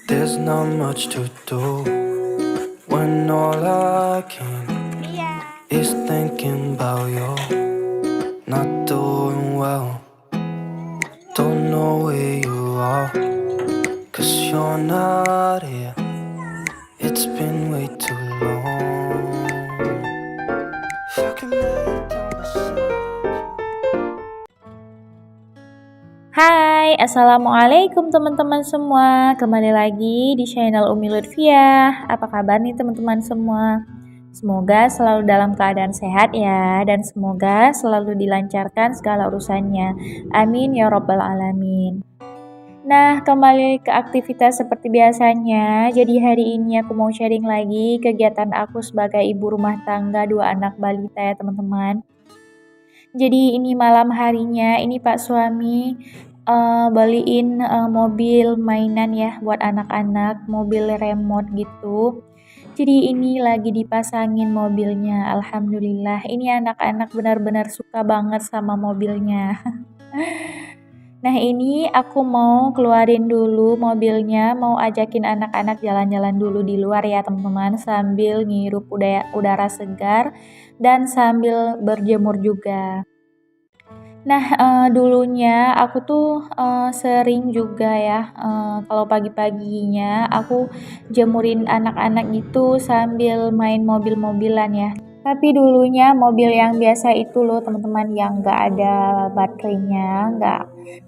There's not much to do when all I can is thinking about you. Not doing well, don't know where you are, 'cause you're not here. It's been way too long. If I can make a message. Hai, Assalamualaikum teman-teman semua. Kembali lagi di channel Umi Lutfiah. Apa kabar nih teman-teman semua? Semoga selalu dalam keadaan sehat ya, dan semoga selalu dilancarkan segala urusannya. Amin ya robbal alamin. Nah, kembali ke aktivitas seperti biasanya. Jadi hari ini aku mau sharing lagi kegiatan aku sebagai ibu rumah tangga 2 anak balita ya teman-teman. Jadi ini malam harinya, ini Pak suami beliin mobil mainan ya buat anak-anak, mobil remote gitu. Jadi ini lagi dipasangin mobilnya, alhamdulillah. Ini anak-anak benar-benar suka banget sama mobilnya. Nah ini aku mau keluarin dulu mobilnya, mau ajakin anak-anak jalan-jalan dulu di luar ya teman-teman, sambil ngirup udara segar dan sambil berjemur juga. Nah, dulunya aku tuh, sering juga ya, kalau pagi-paginya aku jemurin anak-anak gitu sambil main mobil-mobilan ya. Tapi dulunya mobil yang biasa itu loh teman-teman, yang nggak ada baterainya, nggak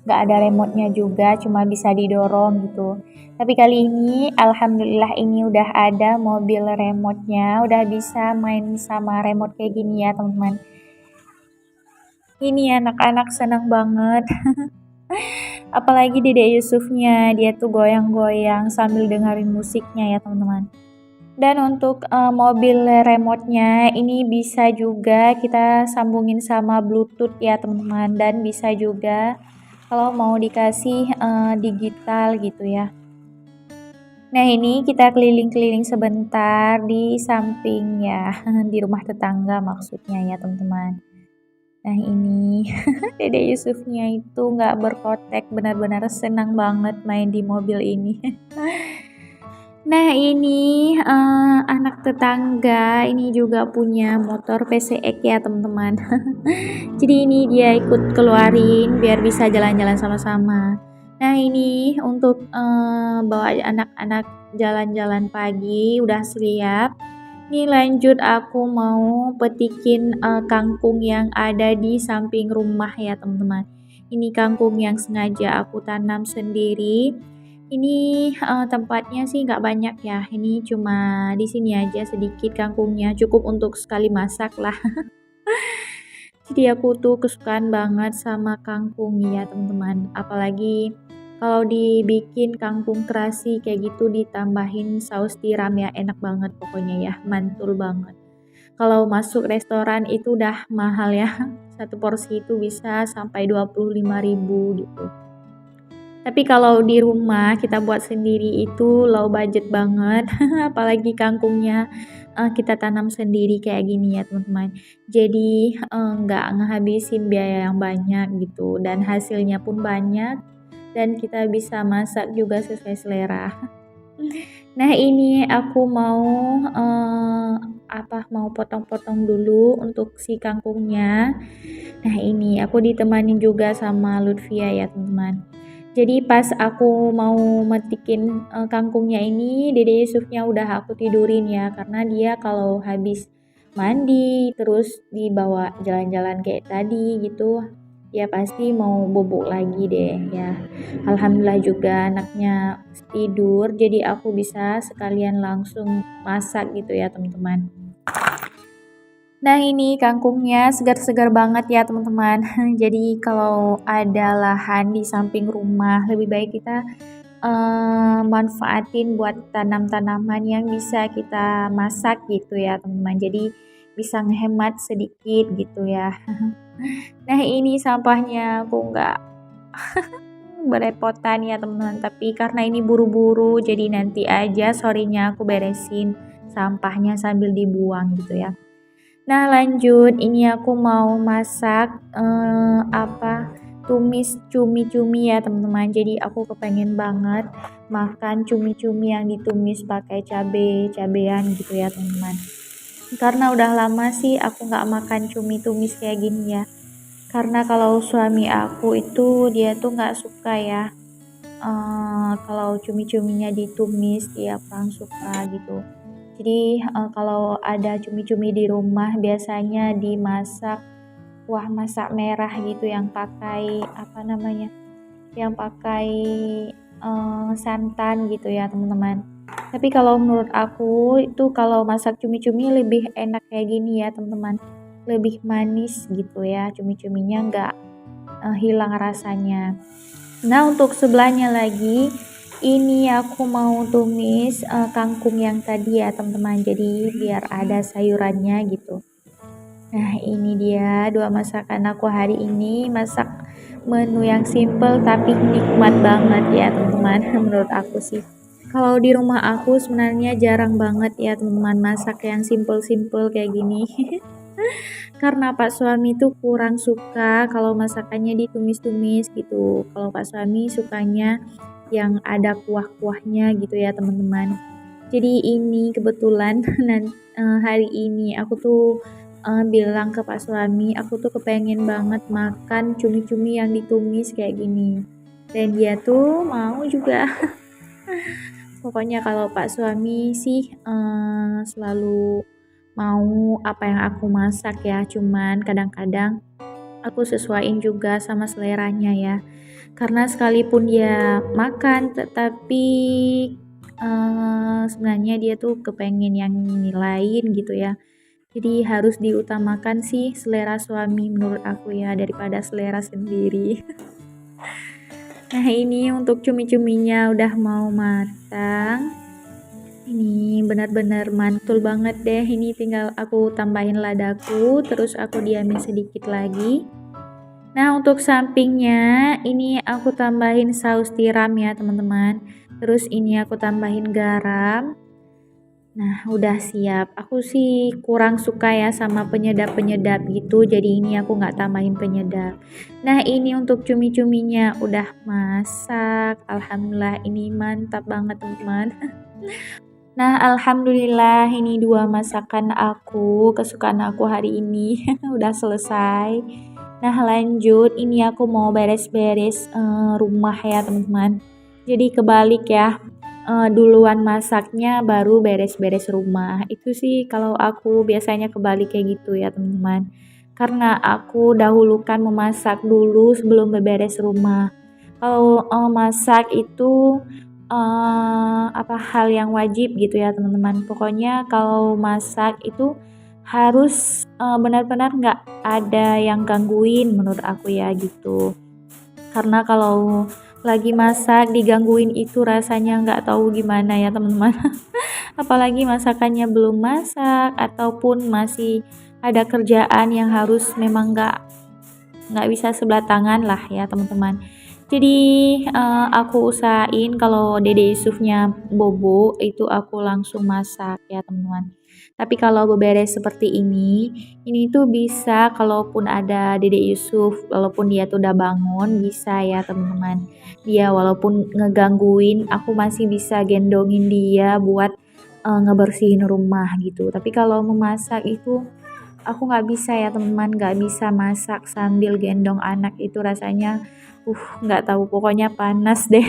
ada remote-nya juga, cuma bisa didorong gitu. Tapi kali ini alhamdulillah ini udah ada mobil remote-nya, udah bisa main sama remote kayak gini ya teman-teman. Ini anak-anak senang banget. Apalagi Dedek Yusufnya, dia tuh goyang-goyang sambil dengerin musiknya ya teman-teman. Dan untuk mobil remote-nya ini bisa juga kita sambungin sama Bluetooth ya teman-teman, dan bisa juga kalau mau dikasih digital gitu ya. Nah ini kita keliling-keliling sebentar di sampingnya, di rumah tetangga maksudnya ya teman-teman. Nah ini Dede Yusufnya itu nggak berkotek, benar-benar senang banget main di mobil ini. Nah ini anak tetangga ini juga punya motor PCX ya teman-teman. Jadi ini dia ikut keluarin biar bisa jalan-jalan sama-sama. Nah ini untuk bawa anak-anak jalan-jalan pagi udah siap. Ini lanjut aku mau petikin kangkung yang ada di samping rumah ya teman-teman. Ini kangkung yang sengaja aku tanam sendiri. Ini tempatnya sih nggak banyak ya. Ini cuma di sini aja sedikit kangkungnya, cukup untuk sekali masak lah. Jadi aku tuh kesukaan banget sama kangkung ya teman-teman. Apalagi kalau dibikin kangkung terasi kayak gitu ditambahin saus tiram ya, enak banget pokoknya ya, mantul banget. Kalau masuk restoran itu udah mahal ya. Satu porsi itu bisa sampai 25.000 gitu. Tapi kalau di rumah kita buat sendiri itu low budget banget. Apalagi kangkungnya kita tanam sendiri kayak gini ya teman-teman. Jadi nggak ngehabisin biaya yang banyak gitu, dan hasilnya pun banyak, dan kita bisa masak juga sesuai selera. Nah ini aku mau mau potong-potong dulu untuk si kangkungnya. Nah ini aku ditemani juga sama Lutfia ya teman-teman. Jadi pas aku mau metikin kangkungnya ini, Dede Yusufnya udah aku tidurin ya, karena dia kalau habis mandi terus dibawa jalan-jalan kayak tadi gitu, ya pasti mau bubuk lagi deh ya. Alhamdulillah juga anaknya tidur, jadi aku bisa sekalian langsung masak gitu ya teman-teman. Nah ini kangkungnya segar-segar banget ya teman-teman. Jadi kalau ada lahan di samping rumah, lebih baik kita manfaatin buat tanam-tanaman yang bisa kita masak gitu ya teman-teman. Jadi bisa ngehemat sedikit gitu ya. Nah ini sampahnya aku nggak berepotan ya teman-teman, tapi karena ini buru-buru jadi nanti aja sorenya aku beresin sampahnya sambil dibuang gitu ya. Nah lanjut, ini aku mau masak tumis cumi-cumi ya teman-teman. Jadi aku kepengen banget makan cumi-cumi yang ditumis pakai cabean gitu ya teman-teman. Karena udah lama sih aku nggak makan cumi tumis kayak gini ya. Karena kalau suami aku itu dia tuh nggak suka ya. Kalau cumi-cuminya ditumis dia kurang suka gitu. Jadi kalau ada cumi-cumi di rumah biasanya dimasak kuah masak merah gitu yang pakai apa namanya? Yang pakai santan gitu ya teman-teman. Tapi kalau menurut aku itu kalau masak cumi-cumi lebih enak kayak gini ya teman-teman. Lebih manis gitu ya, cumi-cuminya nggak hilang rasanya. Nah untuk sebelahnya lagi ini aku mau tumis kangkung yang tadi ya teman-teman. Jadi biar ada sayurannya gitu. Nah ini dia dua masakan aku hari ini. Masak menu yang simple tapi nikmat banget ya teman-teman. Menurut aku sih. Kalau di rumah aku sebenarnya jarang banget ya teman-teman masak yang simple-simple kayak gini. Karena Pak suami tuh kurang suka kalau masakannya ditumis-tumis gitu. Kalau Pak suami sukanya yang ada kuah-kuahnya gitu ya teman-teman. Jadi ini kebetulan hari ini aku tuh bilang ke Pak suami, aku tuh kepengen banget makan cumi-cumi yang ditumis kayak gini. Dan dia tuh mau juga. Pokoknya kalau Pak suami sih selalu mau apa yang aku masak ya, cuman kadang-kadang aku sesuaiin juga sama seleranya ya. Karena sekalipun dia makan tetapi sebenarnya dia tuh kepengen yang lain gitu ya. Jadi harus diutamakan sih selera suami menurut aku ya daripada selera sendiri. Nah ini untuk cumi-cuminya udah mau matang. Ini benar-benar mantul banget deh. Ini tinggal aku tambahin ladaku, terus aku diamin sedikit lagi. Nah untuk sampingnya ini aku tambahin saus tiram ya teman-teman. Terus ini aku tambahin garam. Nah udah siap. Aku sih kurang suka ya sama penyedap-penyedap gitu. Jadi ini aku nggak tambahin penyedap. Nah ini untuk cumi-cuminya udah masak. Alhamdulillah ini mantap banget teman-teman. Nah alhamdulillah ini dua masakan aku kesukaan aku hari ini udah selesai. Nah lanjut ini aku mau beres-beres rumah ya teman-teman. Jadi kebalik ya. Duluan masaknya baru beres-beres rumah. Itu sih kalau aku biasanya kebalik kayak gitu ya teman-teman. Karena aku dahulukan memasak dulu sebelum beberes rumah. Kalau masak itu apa hal yang wajib gitu ya teman-teman. Pokoknya kalau masak itu harus benar-benar nggak ada yang gangguin menurut aku ya gitu. Karena kalau lagi masak digangguin itu rasanya nggak tahu gimana ya teman-teman. Apalagi masakannya belum masak ataupun masih ada kerjaan yang harus memang nggak bisa sebelah tangan lah ya teman-teman. Jadi aku usahain kalau Dede Yusufnya bobo itu aku langsung masak ya teman-teman. Tapi kalau beberes seperti ini tuh bisa kalaupun ada Dede Yusuf, walaupun dia tuh udah bangun bisa ya teman-teman. Dia walaupun ngegangguin, aku masih bisa gendongin dia buat ngebersihin rumah gitu. Tapi kalau memasak itu aku nggak bisa ya teman-teman, nggak bisa masak sambil gendong anak itu rasanya nggak tahu pokoknya panas deh.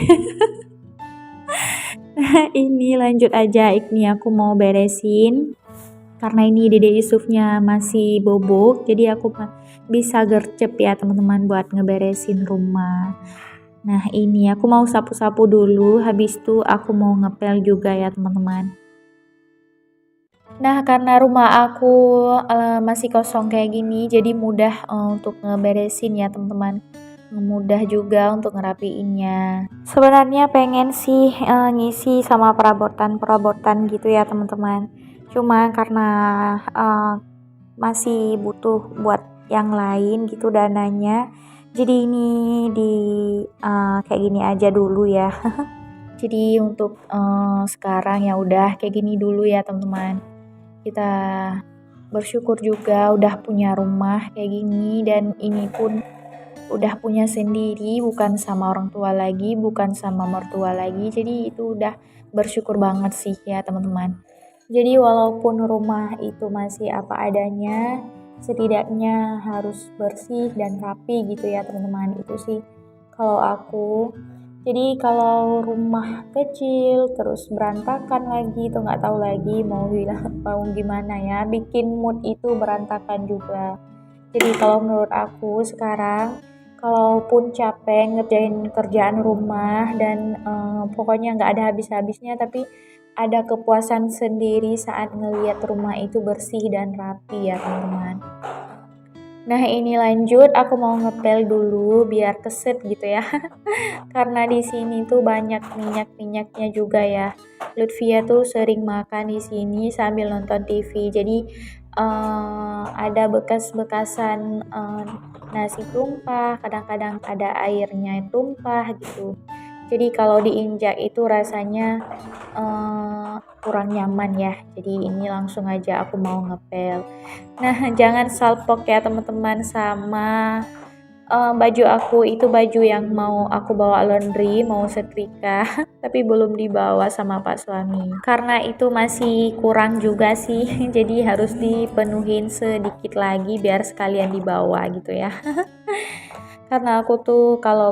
Ini lanjut aja, ini aku mau beresin karena ini Dede Yusufnya masih bobo, jadi aku bisa gercep ya teman-teman buat ngeberesin rumah. Nah ini aku mau sapu-sapu dulu, habis itu aku mau ngepel juga ya teman-teman. Nah karena rumah aku masih kosong kayak gini, jadi mudah untuk ngeberesin ya teman-teman. Mudah juga untuk ngerapiinnya. Sebenarnya pengen sih ngisi sama perabotan-perabotan gitu ya teman-teman. Cuma karena masih butuh buat yang lain gitu dananya. Jadi ini di kayak gini aja dulu ya. Jadi untuk sekarang ya udah kayak gini dulu ya teman-teman. Kita bersyukur juga udah punya rumah kayak gini dan ini pun udah punya sendiri, bukan sama orang tua lagi, bukan sama mertua lagi. Jadi itu udah bersyukur banget sih ya teman-teman. Jadi walaupun rumah itu masih apa adanya, setidaknya harus bersih dan rapi gitu ya teman-teman. Itu sih kalau aku. Jadi kalau rumah kecil terus berantakan lagi, itu nggak tahu lagi mau bilang mau gimana ya, bikin mood itu berantakan juga. Jadi kalau menurut aku sekarang, kalaupun capek ngerjain kerjaan rumah dan pokoknya nggak ada habis-habisnya, tapi ada kepuasan sendiri saat ngelihat rumah itu bersih dan rapi ya teman-teman. Nah ini lanjut, aku mau ngepel dulu biar keset gitu ya. Karena di sini tuh banyak minyak-minyaknya juga ya. Lutfia tuh sering makan di sini sambil nonton TV. Jadi ada bekas-bekasan nasi tumpah, kadang-kadang ada airnya tumpah gitu. Jadi kalau diinjak itu rasanya kurang nyaman ya. Jadi ini langsung aja aku mau ngepel. Nah jangan salpok ya teman-teman sama baju aku. Itu baju yang mau aku bawa laundry, mau setrika, tapi belum dibawa sama Pak suami. Karena itu masih kurang juga sih, jadi harus dipenuhin sedikit lagi biar sekalian dibawa gitu ya. Karena aku tuh kalau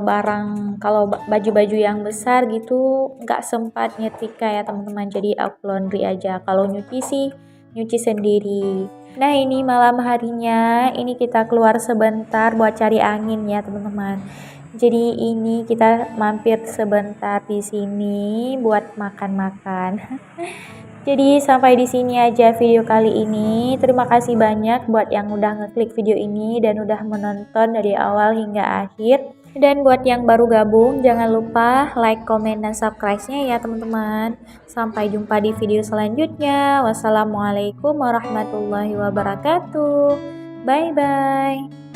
baju-baju yang besar gitu nggak sempat nyetrika ya teman-teman, jadi aku laundry aja. Kalau nyuci sih nyuci sendiri. Nah ini malam harinya, ini kita keluar sebentar buat cari angin ya teman-teman. Jadi ini kita mampir sebentar di sini buat makan-makan. Jadi sampai di sini aja video kali ini. Terima kasih banyak buat yang udah ngeklik video ini dan udah menonton dari awal hingga akhir. Dan buat yang baru gabung, jangan lupa like, komen, dan subscribe-nya ya teman-teman. Sampai jumpa di video selanjutnya. Wassalamualaikum warahmatullahi wabarakatuh. Bye-bye.